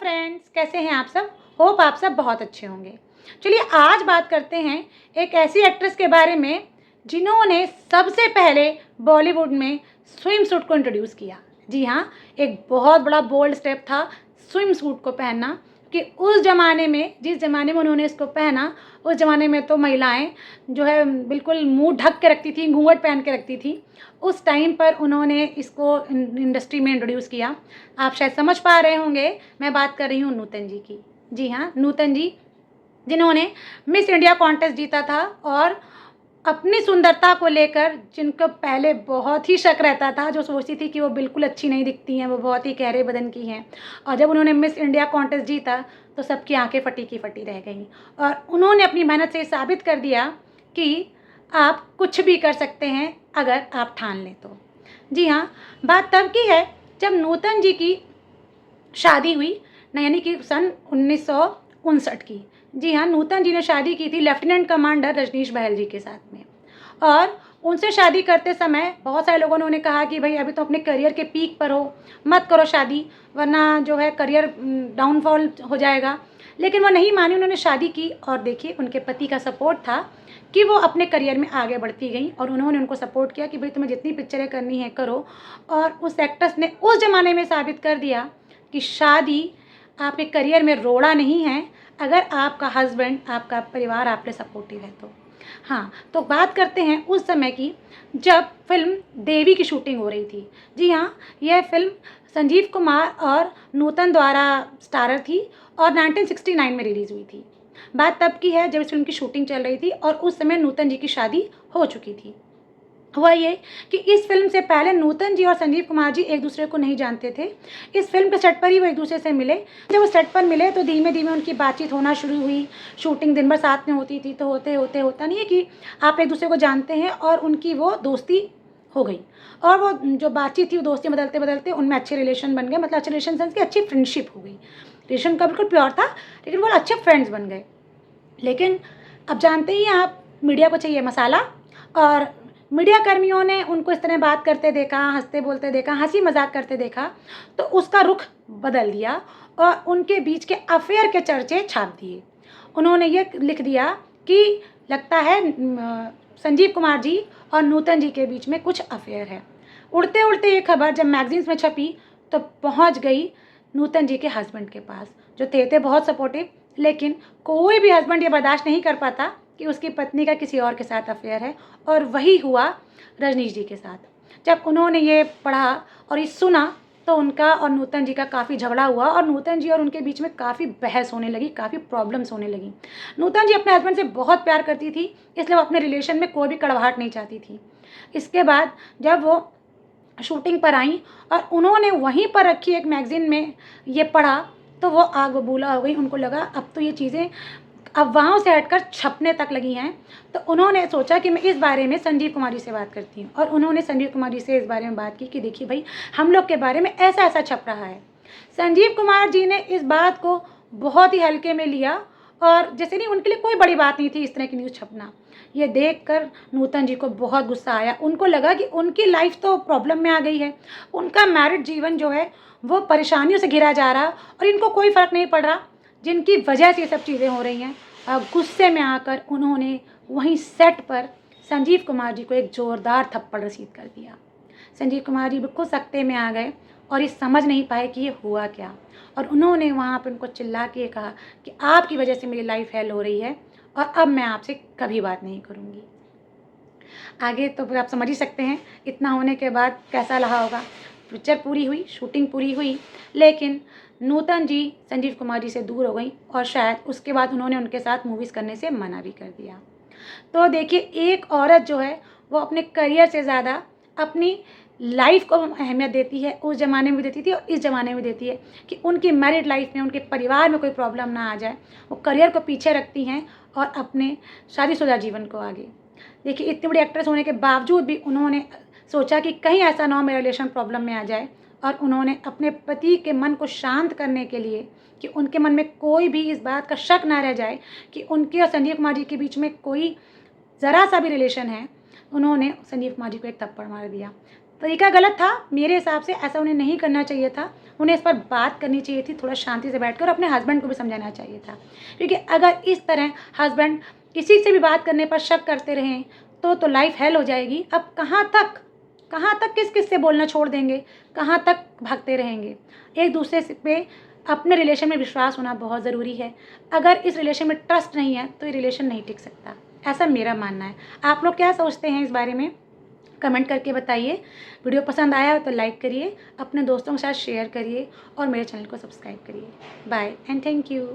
Friends, कैसे हैं आप सब। होप आप सब बहुत अच्छे होंगे। चलिए आज बात करते हैं एक ऐसी एक्ट्रेस के बारे में जिन्होंने सबसे पहले बॉलीवुड में स्विम सूट को इंट्रोड्यूस किया। जी हाँ, एक बहुत बड़ा बोल्ड स्टेप था स्विम सूट को पहनना, कि उस ज़माने में, जिस ज़माने में उन्होंने इसको पहना, उस ज़माने में तो महिलाएं जो है बिल्कुल मुंह ढक के रखती थी, घूंघट पहन के रखती थी। उस टाइम पर उन्होंने इसको इंडस्ट्री में इंट्रोड्यूस किया। आप शायद समझ पा रहे होंगे, मैं बात कर रही हूँ नूतन जी की। जी हाँ, नूतन जी जिन्होंने मिस इंडिया कॉन्टेस्ट जीता था और अपनी सुंदरता को लेकर जिनको पहले बहुत ही शक रहता था, जो सोचती थी कि वो बिल्कुल अच्छी नहीं दिखती हैं, वो बहुत ही गहरे बदन की हैं, और जब उन्होंने मिस इंडिया कॉन्टेस्ट जीता तो सबकी आंखें फटी की फटी रह गईं। और उन्होंने अपनी मेहनत से साबित कर दिया कि आप कुछ भी कर सकते हैं अगर आप ठान लें तो। जी हाँ, बात तब की है जब नूतन जी की शादी हुई, यानी कि सन 1959 की। जी हाँ, नूतन जी ने शादी की थी लेफ्टिनेंट कमांडर रजनीश बहल जी के साथ में। और उनसे शादी करते समय बहुत सारे लोगों ने उन्हें कहा कि भाई अभी तो अपने करियर के पीक पर हो, मत करो शादी, वरना जो है करियर डाउनफॉल हो जाएगा। लेकिन वो नहीं मानी, उन्होंने शादी की। और देखिए, उनके पति का सपोर्ट था कि वो अपने करियर में आगे बढ़ती गई, और उन्होंने उनको सपोर्ट किया कि भाई तुम्हें जितनी पिक्चरें करनी है करो। और उस एक्ट्रेस ने उस ज़माने में साबित कर दिया कि शादी आपके करियर में रोड़ा नहीं है, अगर आपका हस्बैंड, आपका परिवार आप पे सपोर्टिव है तो। हाँ, तो बात करते हैं उस समय की जब फिल्म देवी की शूटिंग हो रही थी। जी हाँ, यह फिल्म संजीव कुमार और नूतन द्वारा स्टारर थी और 1969 में रिलीज़ हुई थी। बात तब की है जब इस फिल्म की शूटिंग चल रही थी और उस समय नूतन जी की शादी हो चुकी थी। हुआ ये कि इस फिल्म से पहले नूतन जी और संजीव कुमार जी एक दूसरे को नहीं जानते थे। इस फिल्म के सेट पर ही वो एक दूसरे से मिले। जब वो सेट पर मिले तो धीमे धीमे उनकी बातचीत होना शुरू हुई। शूटिंग दिन भर साथ में होती थी, तो होते होते होता नहीं है कि आप एक दूसरे को जानते हैं, और उनकी वो दोस्ती हो गई। और वो जो बातचीत थी, वो दोस्ती बदलते बदलते उनमें अच्छे रिलेशन बन गए। मतलब अच्छे रिलेशन सेंस की अच्छी फ्रेंडशिप हो गई। रिलेशन का बिल्कुल प्योर था, लेकिन वो अच्छे फ्रेंड्स बन गए। लेकिन अब जानते ही हैं आप, मीडिया को चाहिए मसाला, और मीडिया कर्मियों ने उनको इस तरह बात करते देखा, हंसते बोलते देखा, हंसी मजाक करते देखा, तो उसका रुख बदल दिया और उनके बीच के अफेयर के चर्चे छाप दिए। उन्होंने ये लिख दिया कि लगता है संजीव कुमार जी और नूतन जी के बीच में कुछ अफेयर है। उड़ते उड़ते ये खबर जब मैगजीन्स में छपी तो पहुंच गई नूतन जी के हस्बैंड के पास, जो थे बहुत सपोर्टिव। लेकिन कोई भी हस्बैंड ये बर्दाश्त नहीं कर पाता कि उसकी पत्नी का किसी और के साथ अफेयर है, और वही हुआ रजनीश जी के साथ। जब उन्होंने ये पढ़ा और ये सुना तो उनका और नूतन जी का काफ़ी झगड़ा हुआ, और नूतन जी और उनके बीच में काफ़ी बहस होने लगी, काफ़ी प्रॉब्लम्स होने लगी। नूतन जी अपने हस्बैंड से बहुत प्यार करती थी, इसलिए वो अपने रिलेशन में कोई भी कड़वाहट नहीं चाहती थी। इसके बाद जब वो शूटिंग पर आई और उन्होंने वहीं पर रखी एक मैगज़ीन में ये पढ़ा, तो वो आग बबूला हो गई। उनको लगा अब तो ये चीज़ें अफवाहों से हटकर छपने तक लगी हैं। तो उन्होंने सोचा कि मैं इस बारे में संजीव कुमार जी से बात करती हूँ, और उन्होंने संजीव कुमार जी से इस बारे में बात की कि देखिए भाई, हम लोग के बारे में ऐसा ऐसा छप रहा है। संजीव कुमार जी ने इस बात को बहुत ही हल्के में लिया, और जैसे नहीं, उनके लिए कोई बड़ी बात नहीं थी इस तरह की न्यूज़ छपना। ये देखकर नूतन जी को बहुत गुस्सा आया। उनको लगा कि उनकी लाइफ तो प्रॉब्लम में आ गई है, उनका मैरिड जीवन जो है वो परेशानियों से घिरा जा रहा, और इनको कोई फ़र्क नहीं पड़ रहा जिनकी वजह से ये सब चीज़ें हो रही हैं। गुस्से में आकर उन्होंने वहीं सेट पर संजीव कुमार जी को एक ज़ोरदार थप्पड़ रसीद कर दिया। संजीव कुमार जी बिल्कुल सख्ते में आ गए और ये समझ नहीं पाए कि ये हुआ क्या, और उन्होंने वहाँ पर उनको चिल्ला के कहा कि आपकी वजह से मेरी लाइफ फेल हो रही है, और अब मैं आपसे कभी बात नहीं करूँगी। आगे तो आप समझ ही सकते हैं इतना होने के बाद कैसा रहा होगा। पिक्चर पूरी हुई, शूटिंग पूरी हुई, लेकिन नूतन जी संजीव कुमार जी से दूर हो गई, और शायद उसके बाद उन्होंने उनके साथ मूवीज़ करने से मना भी कर दिया। तो देखिए, एक औरत जो है वो अपने करियर से ज़्यादा अपनी लाइफ को अहमियत देती है। उस ज़माने में भी देती थी और इस ज़माने में देती है, कि उनकी मैरिड लाइफ में, उनके परिवार में कोई प्रॉब्लम ना आ जाए। वो करियर को पीछे रखती हैं और अपने शादीशुदा जीवन को आगे। देखिए, इतनी बड़ी एक्ट्रेस होने के बावजूद भी उन्होंने सोचा कि कहीं ऐसा ना हो मेरा रिलेशन प्रॉब्लम में आ जाए, और उन्होंने अपने पति के मन को शांत करने के लिए, कि उनके मन में कोई भी इस बात का शक ना रह जाए कि उनके और संजीव कुमार जी के बीच में कोई ज़रा सा भी रिलेशन है, उन्होंने संजीव कुमार जी को एक थप्पड़ मार दिया। तरीका गलत था मेरे हिसाब से, ऐसा उन्हें नहीं करना चाहिए था। उन्हें इस पर बात करनी चाहिए थी, थोड़ा शांति से बैठकर, और अपने हस्बैंड को भी समझाना चाहिए था। क्योंकि अगर इस तरह हस्बैंड किसी से भी बात करने पर शक करते रहें तो लाइफ हेल हो जाएगी। अब कहाँ तक किस किस से बोलना छोड़ देंगे, कहाँ तक भागते रहेंगे। एक दूसरे पे अपने रिलेशन में विश्वास होना बहुत ज़रूरी है। अगर इस रिलेशन में ट्रस्ट नहीं है तो ये रिलेशन नहीं टिक सकता, ऐसा मेरा मानना है। आप लोग क्या सोचते हैं इस बारे में, कमेंट करके बताइए। वीडियो पसंद आया हो तो लाइक करिए, अपने दोस्तों के साथ शेयर करिए और मेरे चैनल को सब्सक्राइब करिए। Bye and thank you.